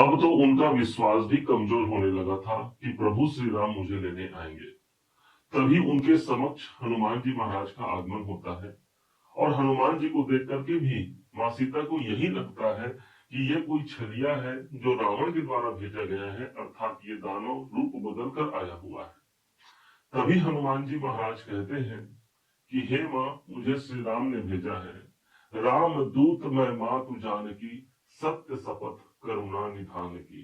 अब तो उनका विश्वास भी कमजोर होने लगा था कि प्रभु श्री राम मुझे लेने आएंगे। तभी उनके समक्ष हनुमान जी महाराज का आगमन होता है और हनुमान जी को देख करके भी माँ सीता को यही लगता है कि ये कोई छलिया है जो रावण के द्वारा भेजा गया है, अर्थात ये दानव रूप बदल कर आया हुआ है। तभी हनुमान जी महाराज कहते हैं कि हे माँ, मुझे श्री राम ने भेजा है। राम दूत मैं मातु जानकी, सत्य शपथ करुणा निधान की।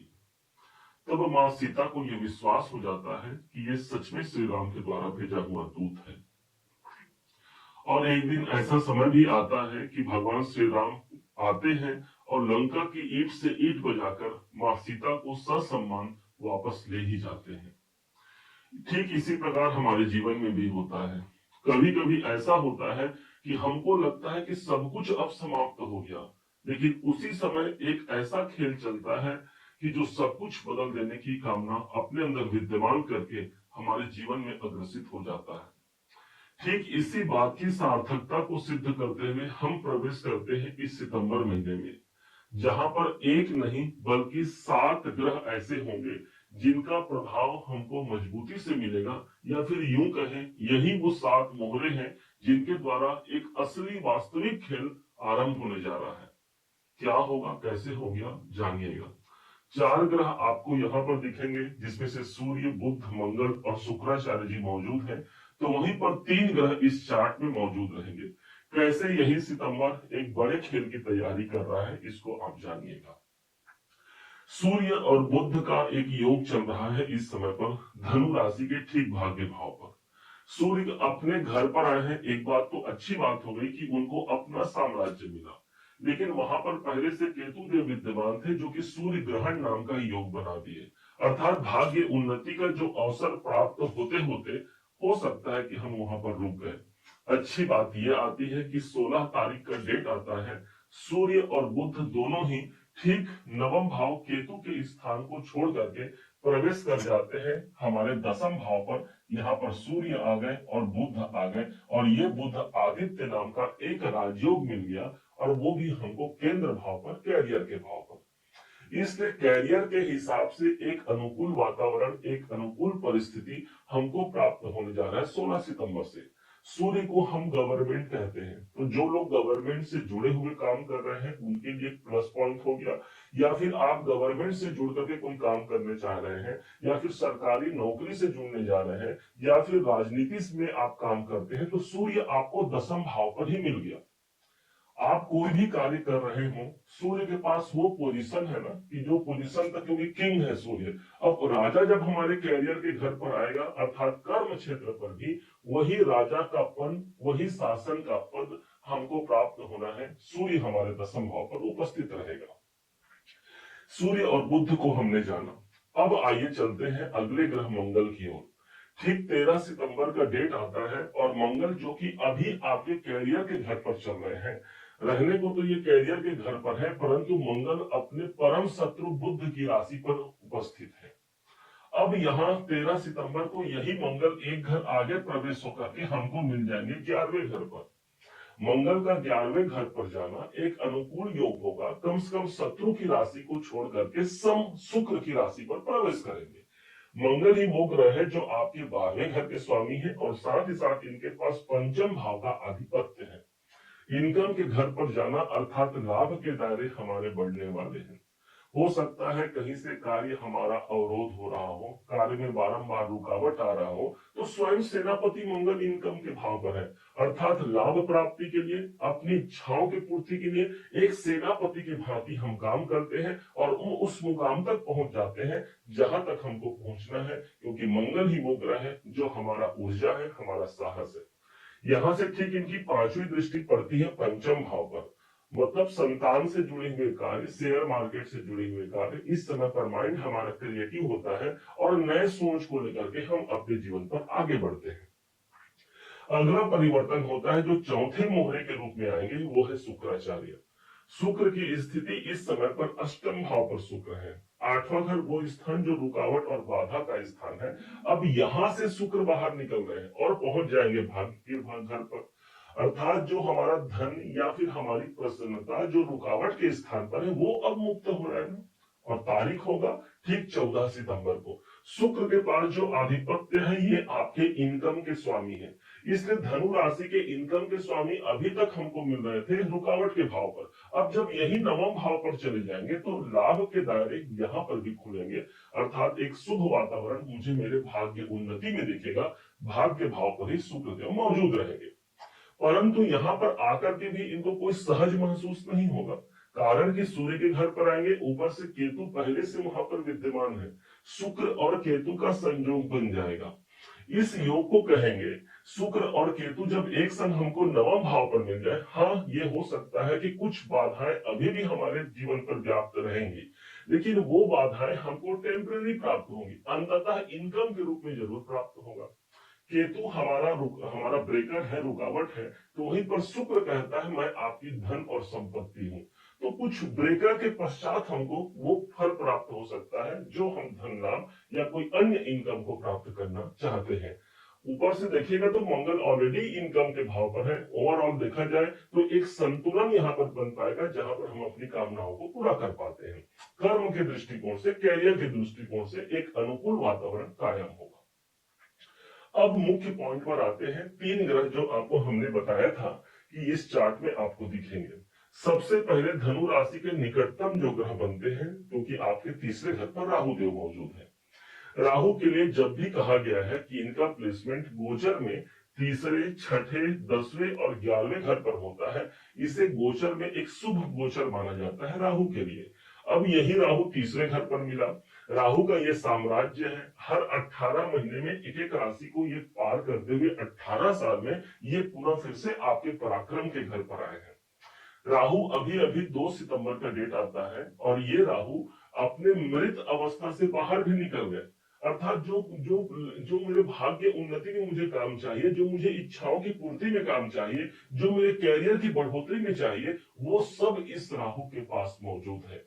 तब माँ सीता को यह विश्वास हो जाता है कि ये सच में श्री राम के द्वारा भेजा हुआ दूत है। और एक दिन ऐसा समय भी आता है कि भगवान श्री राम आते हैं और लंका की ईंट से ईंट बजाकर माँ सीता को ससम्मान वापस ले ही जाते हैं। ठीक इसी प्रकार हमारे जीवन में भी होता है। कभी कभी ऐसा होता है कि हमको लगता है कि सब कुछ अब समाप्त हो गया, लेकिन उसी समय एक ऐसा खेल चलता है कि जो सब कुछ बदल देने की कामना अपने अंदर विद्यमान करके हमारे जीवन में अग्रसित हो जाता है। ठीक इसी बात की सार्थकता को सिद्ध करते हुए हम प्रवेश करते हैं इस सितंबर महीने में, जहां पर एक नहीं बल्कि 7 ग्रह ऐसे होंगे जिनका प्रभाव हमको मजबूती से मिलेगा, या फिर यूं कहें यही वो 7 मोहरे हैं जिनके द्वारा एक असली वास्तविक खेल आरंभ होने जा रहा है। क्या होगा, कैसे हो गया, जानिएगा। 4 ग्रह आपको यहाँ पर दिखेंगे, जिसमें से सूर्य, बुध, मंगल और शुक्राचार्य जी मौजूद हैं। तो वहीं पर 3 ग्रह इस चार्ट में मौजूद रहेंगे। कैसे यही सितंबर एक बड़े खेल की तैयारी कर रहा है, इसको आप जानिएगा। सूर्य और बुध का एक योग चल रहा है इस समय पर धनु राशि के ठीक भाग्य भाव पर। सूर्य अपने घर पर आए हैं। एक बात तो अच्छी बात हो गई कि उनको अपना साम्राज्य मिला, लेकिन वहां पर पहले से केतु देव विद्यमान थे जो कि सूर्य ग्रहण नाम का योग बना दिए। अर्थात भाग्य उन्नति का जो अवसर प्राप्त होते होते हो सकता है कि हम वहां पर रुक गए। अच्छी बात यह आती है कि 16 तारीख का डेट आता है, सूर्य और बुध दोनों ही ठीक नवम भाव केतु के स्थान को छोड़ करके प्रवेश कर जाते हैं हमारे दसम भाव पर। यहाँ पर सूर्य आ गए और बुध आ गए, और ये बुध आदित्य नाम का एक राजयोग मिल गया, और वो भी हमको केंद्र भाव पर, कैरियर के भाव पर। इसलिए कैरियर के हिसाब से एक अनुकूल वातावरण, एक अनुकूल परिस्थिति हमको प्राप्त होने जा रहा है 16 सितंबर से। सूर्य को हम गवर्नमेंट कहते हैं, तो जो लोग गवर्नमेंट से जुड़े हुए काम कर रहे हैं उनके लिए प्लस पॉइंट हो गया। या फिर आप गवर्नमेंट से जुड़ करके कोई काम करने चाह रहे हैं, या फिर सरकारी नौकरी से जुड़ने जा रहे हैं, या फिर राजनीति में आप काम करते हैं, तो सूर्य आपको दसम भाव पर ही मिल गया। आप कोई भी कार्य कर रहे हो, सूर्य के पास वो पोजीशन है ना कि जो पोजीशन तक, क्योंकि किंग है सूर्य। अब राजा जब हमारे कैरियर के घर पर आएगा, अर्थात कर्म क्षेत्र पर भी वही राजा का पद, वही शासन का पद हमको प्राप्त होना है। सूर्य हमारे दसम भाव पर उपस्थित रहेगा। सूर्य और बुध को हमने जाना। अब आइए चलते हैं अगले ग्रह मंगल की ओर। ठीक 13 सितंबर का डेट आता है, और मंगल जो कि अभी आपके कैरियर के घर पर चल रहे हैं, रहने को तो ये कैरियर के घर पर है, परंतु मंगल अपने परम शत्रु बुध की राशि पर उपस्थित है। अब यहाँ 13 सितंबर को यही मंगल एक घर आगे प्रवेश होकर के हमको मिल जाएंगे 11वें घर पर। मंगल का 11वें घर पर जाना एक अनुकूल योग होगा। कम से कम शत्रु की राशि को छोड़ करके सम शुक्र की राशि पर प्रवेश करेंगे। मंगल ही वो ग्रह है जो आपके 12वें घर के स्वामी है, और साथ ही साथ इनके पास पंचम भाव का आधिपत्य है। इनकम के घर पर जाना अर्थात लाभ के दायरे हमारे बढ़ने वाले हैं। हो सकता है कहीं से कार्य हमारा अवरोध हो रहा हो, कार्य में बारंबार रुकावट आ रहा हो, तो स्वयं सेनापति मंगल इनकम के भाव पर है। अर्थात लाभ प्राप्ति के लिए, अपनी इच्छाओं की पूर्ति के लिए एक सेनापति की भांति हम काम करते हैं, और उस मुकाम तक पहुंच जाते हैं जहां तक हमको पहुंचना है, क्योंकि मंगल ही वो ग्रह है जो हमारा ऊर्जा है, हमारा साहस है। यहां से ठीक इनकी 5वीं दृष्टि पड़ती है पंचम भाव पर। मतलब संतान से जुड़े हुए कार्य, शेयर मार्केट से जुड़े हुए कार्य, इस समय पर माइंड हमारा क्रिएटिव होता है, और नए सोच को लेकर के हम अपने जीवन पर आगे बढ़ते हैं। अगला परिवर्तन होता है जो चौथे मोहरे के रूप में आएंगे, वो है शुक्राचार्य। शुक्र की स्थिति इस समय पर अष्टम भाव पर शुक्र है। 8वां घर वो स्थान जो रुकावट और बाधा का स्थान है। अब यहां से शुक्र बाहर निकल रहे हैं और पहुंच जाएंगे भाग्य के घर पर। अर्थात जो हमारा धन या फिर हमारी प्रसन्नता जो रुकावट के स्थान पर है, वो अब मुक्त हो रहा है। और तारीख होगा ठीक 14 सितंबर को। शुक्र के पास जो आधिपत्य है ये आपके इनकम के स्वामी है, इसलिए धनु राशि के इनकम के स्वामी अभी तक हमको मिल रहे थे रुकावट के भाव पर। अब जब यही नवम भाव पर चले जाएंगे तो लाभ के दायरे यहाँ पर भी खुलेंगे, अर्थात एक शुभ वातावरण मुझे मेरे भाग्य उन्नति में दिखेगा। भाग्य भाव पर ही शुक्र देव मौजूद रहेंगे, परंतु यहाँ पर आकर के भी इनको कोई सहज महसूस नहीं होगा, कारण कि सूर्य के घर पर आएंगे, ऊपर से केतु पहले से वहां पर विद्यमान है, शुक्र और केतु का संयोग बन जाएगा। इस योग को कहेंगे शुक्र और केतु जब एक संग हमको नवम भाव पर मिल जाए, हाँ ये हो सकता है कि कुछ बाधाएं अभी भी हमारे जीवन पर व्याप्त रहेंगी, लेकिन वो बाधाएं हमको टेम्पररी प्राप्त होंगी, अंततः इनकम के रूप में जरूर प्राप्त होगा। केतु हमारा ब्रेकर है, रुकावट है, तो वहीं पर शुक्र कहता है मैं आपकी धन और संपत्ति हूं। तो कुछ ब्रेकर के पश्चात हमको वो फल प्राप्त हो सकता है जो हम धन लाभ या कोई अन्य इनकम को प्राप्त करना चाहते हैं। ऊपर से देखिएगा तो मंगल ऑलरेडी इनकम के भाव पर है, ओवरऑल देखा जाए तो एक संतुलन यहाँ पर बन पाएगा जहां पर हम अपनी कामनाओं को पूरा कर पाते हैं। कर्म के दृष्टिकोण से, कैरियर के दृष्टिकोण से एक अनुकूल वातावरण कायम होगा। अब मुख्य पॉइंट पर आते हैं। 3 ग्रह जो आपको हमने बताया था कि इस चार्ट में आपको दिखेंगे। सबसे पहले धनु राशि के निकटतम जो ग्रह बनते हैं, क्योंकि आपके तीसरे घर पर राहु देव मौजूद है। राहु के लिए जब भी कहा गया है कि इनका प्लेसमेंट गोचर में तीसरे, छठे, 10वें और 11वें घर पर होता है, इसे गोचर में एक शुभ गोचर माना जाता है राहु के लिए। अब यही राहु तीसरे घर पर मिला। राहु का ये साम्राज्य है, हर 18 महीने में एक एक राशि को ये पार करते हुए 18 साल में ये पुनः फिर से आपके पराक्रम के घर पर आए हैं। राहु अभी अभी 2 सितंबर का डेट आता है और ये राहु अपने मृत अवस्था से बाहर भी निकल गए, अर्थात जो जो जो मेरे भाग्य उन्नति में मुझे काम चाहिए, जो मुझे इच्छाओं की पूर्ति में काम चाहिए, जो मेरे कैरियर की बढ़ोतरी में चाहिए, वो सब इस राहु के पास मौजूद है।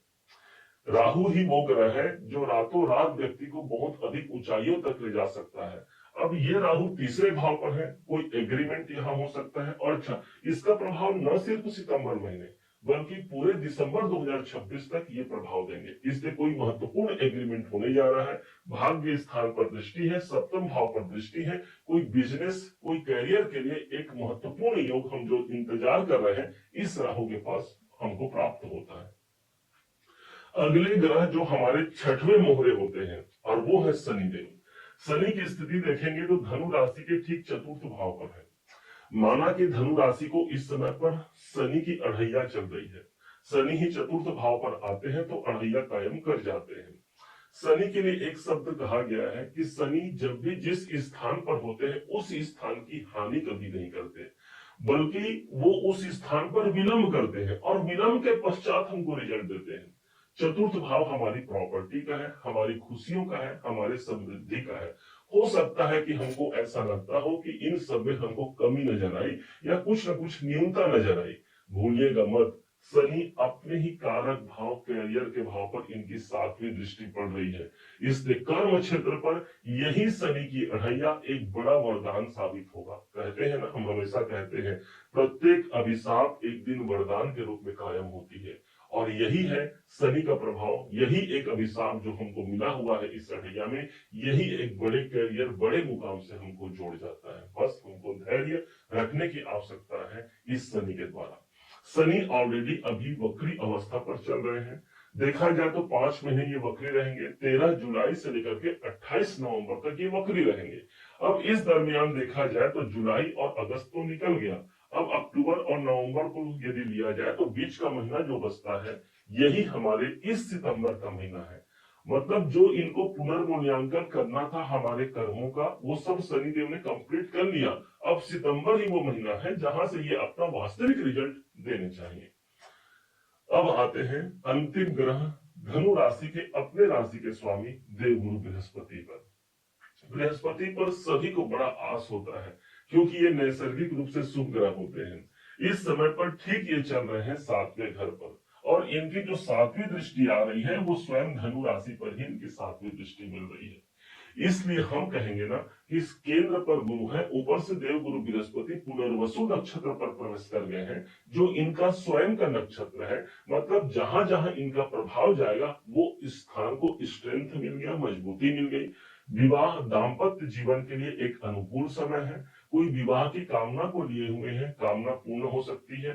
राहु ही वो ग्रह है जो रातों रात व्यक्ति को बहुत अधिक ऊंचाइयों तक ले जा सकता है। अब ये राहु तीसरे भाव पर है, कोई एग्रीमेंट यहाँ हो सकता है। और अच्छा, इसका प्रभाव न सिर्फ सितंबर महीने बल्कि पूरे दिसंबर 2026 तक ये प्रभाव देंगे, इसलिए कोई महत्वपूर्ण एग्रीमेंट होने जा रहा है। भाग्य स्थान पर दृष्टि है, सप्तम भाव पर दृष्टि है, कोई बिजनेस, कोई कैरियर के लिए एक महत्वपूर्ण योग हम जो इंतजार कर रहे हैं इस राहु के पास हमको प्राप्त होता है। अगले ग्रह जो हमारे 6वें मोहरे होते हैं और वो है शनिदेव। शनि की स्थिति देखेंगे तो धनु राशि के ठीक चतुर्थ भाव पर है। माना कि धनु राशि को इस समय पर शनि की अढ़ैया चल रही है। शनि ही चतुर्थ भाव पर आते हैं तो अढ़ैया कायम कर जाते हैं। शनि के लिए एक शब्द कहा गया है कि शनि जब भी जिस स्थान पर होते हैं उस स्थान की हानि कभी नहीं करते, बल्कि वो उस स्थान पर विलंब करते हैं और विलंब के पश्चात हमको रिजल्ट देते हैं। चतुर्थ भाव हमारी प्रॉपर्टी का है, हमारी खुशियों का है, हमारे समृद्धि का है। हो सकता है कि हमको ऐसा लगता हो कि इन सब में हमको कमी नजर आई या कुछ न कुछ न्यूनता नजर आई। भूलिएगा मत, शनि अपने ही कारक भाव कैरियर के भाव पर इनकी 7वीं दृष्टि पड़ रही है, इसलिए कर्म क्षेत्र पर यही शनि की अढ़ैया एक बड़ा वरदान साबित होगा। कहते हैं ना, हम हमेशा कहते हैं प्रत्येक अभिशाप एक दिन वरदान के रूप में कायम होती है, और यही है शनि का प्रभाव। यही एक अभिशाप जो हमको मिला हुआ है इस अढ़ैया में, यही एक बड़े कैरियर, बड़े मुकाम से हमको जोड़ जाता है। बस हमको धैर्य रखने की आवश्यकता है इस शनि के द्वारा। शनि ऑलरेडी अभी वक्री अवस्था पर चल रहे हैं। देखा जाए तो 5 महीने ये वक्री रहेंगे, 13 जुलाई से लेकर के 28 नवंबर तक ये वक्री रहेंगे। अब इस दरमियान देखा जाए तो जुलाई और अगस्त तो निकल गया, अब अक्टूबर और नवंबर को यदि लिया जाए तो बीच का महीना जो बचता है यही हमारे इस सितंबर का महीना है। मतलब जो इनको पुनर्मूल्यांकन करना था हमारे कर्मों का, वो सब शनिदेव ने कंप्लीट कर लिया। अब सितंबर ही वो महीना है जहां से ये अपना वास्तविक रिजल्ट देने चाहिए। अब आते हैं अंतिम ग्रह धनु राशि के अपने राशि के स्वामी देवगुरु बृहस्पति पर। बृहस्पति पर सभी को बड़ा आस होता है क्योंकि ये नैसर्गिक रूप से शुभ ग्रह होते हैं। इस समय पर ठीक ये चल रहे हैं 7वें घर पर, और इनकी जो 7वीं दृष्टि आ रही है वो स्वयं धनु राशि पर ही इनकी 7वीं दृष्टि मिल रही है। इसलिए हम कहेंगे ना कि इस केंद्र पर गुरु है, ऊपर से देव गुरु बृहस्पति पुनर्वसु नक्षत्र पर प्रवेश कर गए हैं, जो इनका स्वयं का नक्षत्र है। मतलब जहां जहां इनका प्रभाव जाएगा वो इस स्थान को स्ट्रेंथ मिल गया, मजबूती मिल गई। विवाह दाम्पत्य जीवन के लिए एक अनुकूल समय है। कोई विवाह की कामना को लिए हुए हैं, कामना पूर्ण हो सकती है।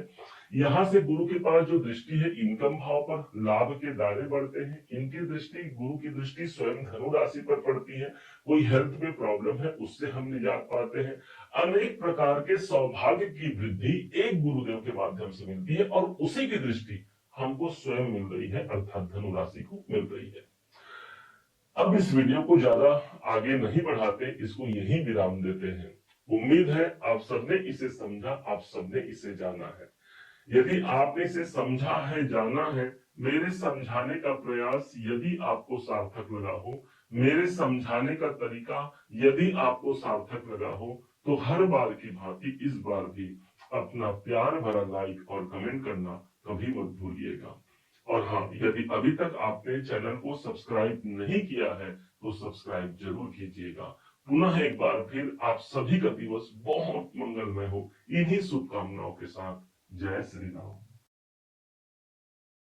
यहां से गुरु के पास जो दृष्टि है इनकम भाव पर, लाभ के दायरे बढ़ते हैं। इनकी दृष्टि, गुरु की दृष्टि स्वयं धनु राशि पर पड़ती है। कोई हेल्थ में प्रॉब्लम है उससे हम निजात पाते हैं। अनेक प्रकार के सौभाग्य की वृद्धि एक गुरुदेव के माध्यम से मिलती है और उसी की दृष्टि हमको स्वयं मिल रही है, अर्थात धनु राशि को मिल रही है। अब इस वीडियो को ज्यादा आगे नहीं बढ़ाते, इसको यहीं विराम देते हैं। उम्मीद है आप सबने इसे समझा, आप सबने इसे जाना है। यदि आपने इसे समझा है, जाना है, मेरे समझाने का प्रयास यदि आपको सार्थक लगा हो, मेरे समझाने का तरीका यदि आपको सार्थक लगा हो, तो हर बार की भांति इस बार भी अपना प्यार भरा लाइक और कमेंट करना कभी मत भूलिएगा। और हाँ, यदि अभी तक आपने चैनल को सब्सक्राइब नहीं किया है तो सब्सक्राइब जरूर कीजिएगा। पुनः एक बार फिर आप सभी का दिवस बहुत मंगलमय हो, इन्हीं शुभकामनाओं के साथ। जय श्री राम।